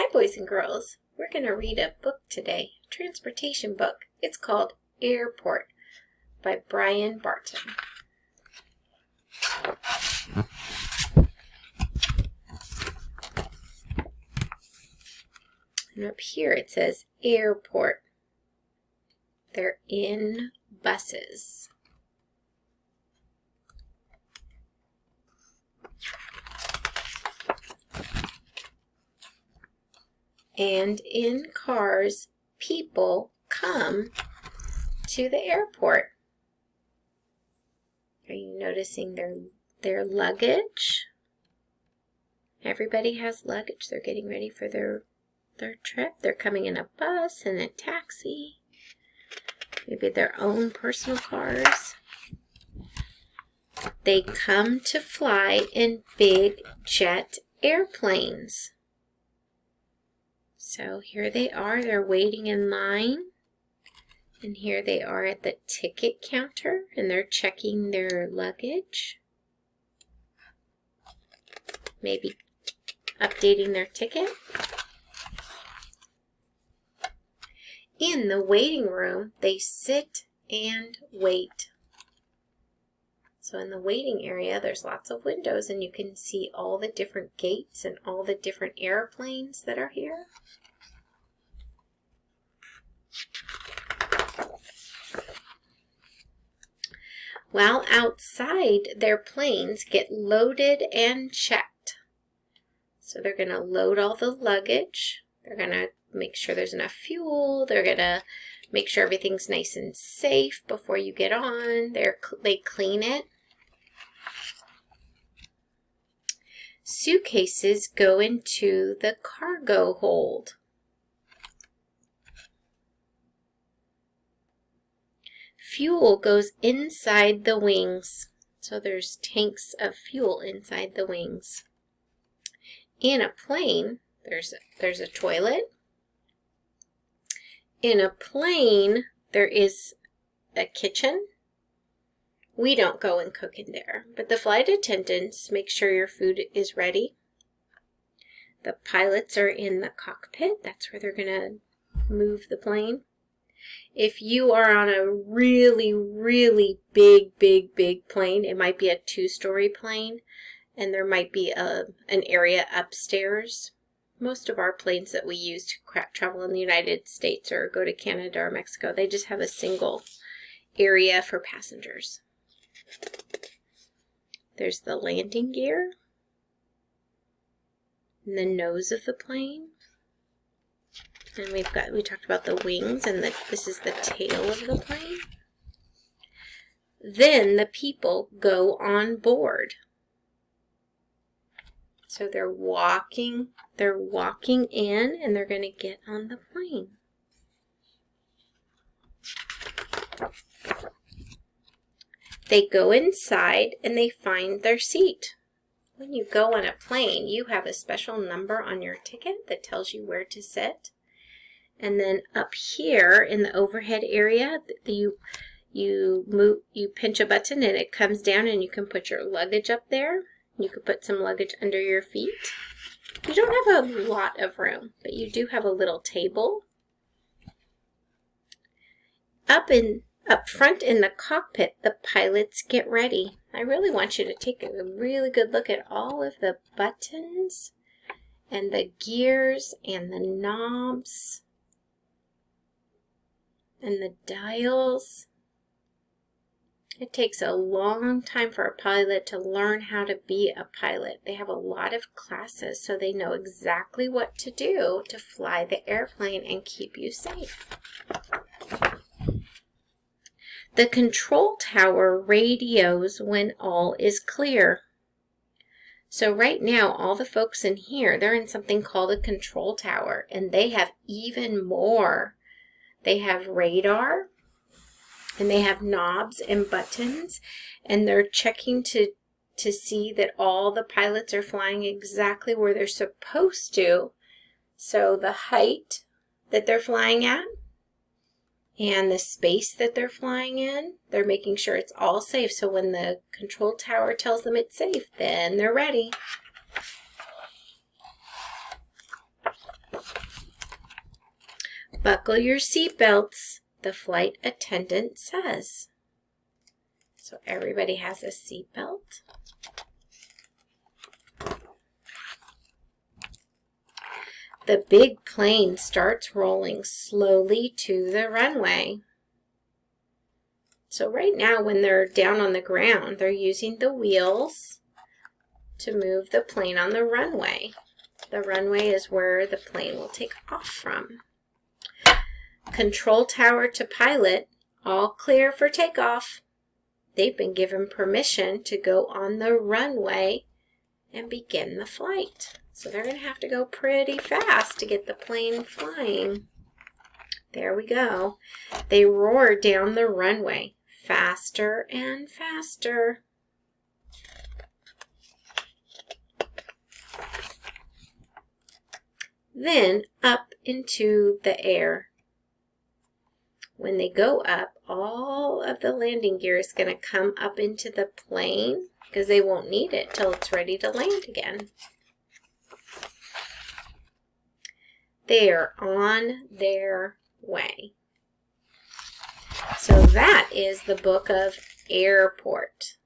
Hi, boys and girls. We're going to read a book today, a transportation book. It's called Airport by Brian Barton. And up here it says airport. They're in buses. And in cars, people come to the airport. Are you noticing their luggage? Everybody has luggage. They're getting ready for their trip. They're coming in a bus and a taxi. Maybe their own personal cars. They come to fly in big jet airplanes. So here they are, they're waiting in line, and here they are at the ticket counter, and they're checking their luggage, maybe updating their ticket. In the waiting room, they sit and wait. So in the waiting area, there's lots of windows, and you can see all the different gates and all the different airplanes that are here. While outside, their planes get loaded and checked. So they're going to load all the luggage. They're going to make sure there's enough fuel. They're going to make sure everything's nice and safe before you get on. They clean it. Suitcases go into the cargo hold. Fuel goes inside the wings. So there's tanks of fuel inside the wings. In a plane, there's a toilet. In a plane, there is a kitchen. We don't go and cook in there, but the flight attendants make sure your food is ready. The pilots are in the cockpit. That's where they're going to move the plane. If you are on a really, really big plane, it might be a 2-story plane, and there might be an area upstairs. Most of our planes that we use to travel in the United States or go to Canada or Mexico, they just have a single area for passengers. There's the landing gear, and the nose of the plane. And we talked about the wings, and this is the tail of the plane. Then the people go on board. So they're walking in, and they're going to get on the plane. They go inside and they find their seat. When you go on a plane, you have a special number on your ticket that tells you where to sit. And then up here in the overhead area, you pinch a button and it comes down, and you can put your luggage up there. You could put some luggage under your feet. You don't have a lot of room, but you do have a little table. Up front in the cockpit, the pilots get ready. I really want you to take a really good look at all of the buttons and the gears and the knobs and the dials. It takes a long time for a pilot to learn how to be a pilot. They have a lot of classes, so they know exactly what to do to fly the airplane and keep you safe. The control tower radios when all is clear. So right now, all the folks in here, they're in something called a control tower, and they have even more. They have radar, and they have knobs and buttons, and they're checking to see that all the pilots are flying exactly where they're supposed to. So the height that they're flying at and the space that they're flying in, they're making sure it's all safe. So when the control tower tells them it's safe, then they're ready. Buckle your seatbelts, the flight attendant says. So everybody has a seatbelt. The big plane starts rolling slowly to the runway. So right now when they're down on the ground, they're using the wheels to move the plane on the runway. The runway is where the plane will take off from. Control tower to pilot, all clear for takeoff. They've been given permission to go on the runway and begin the flight. So they're going to have to go pretty fast to get the plane flying. There we go. They roar down the runway, faster and faster. Then up into the air. When they go up, all of the landing gear is going to come up into the plane because they won't need it till it's ready to land again. They are on their way. So that is the book of Airport.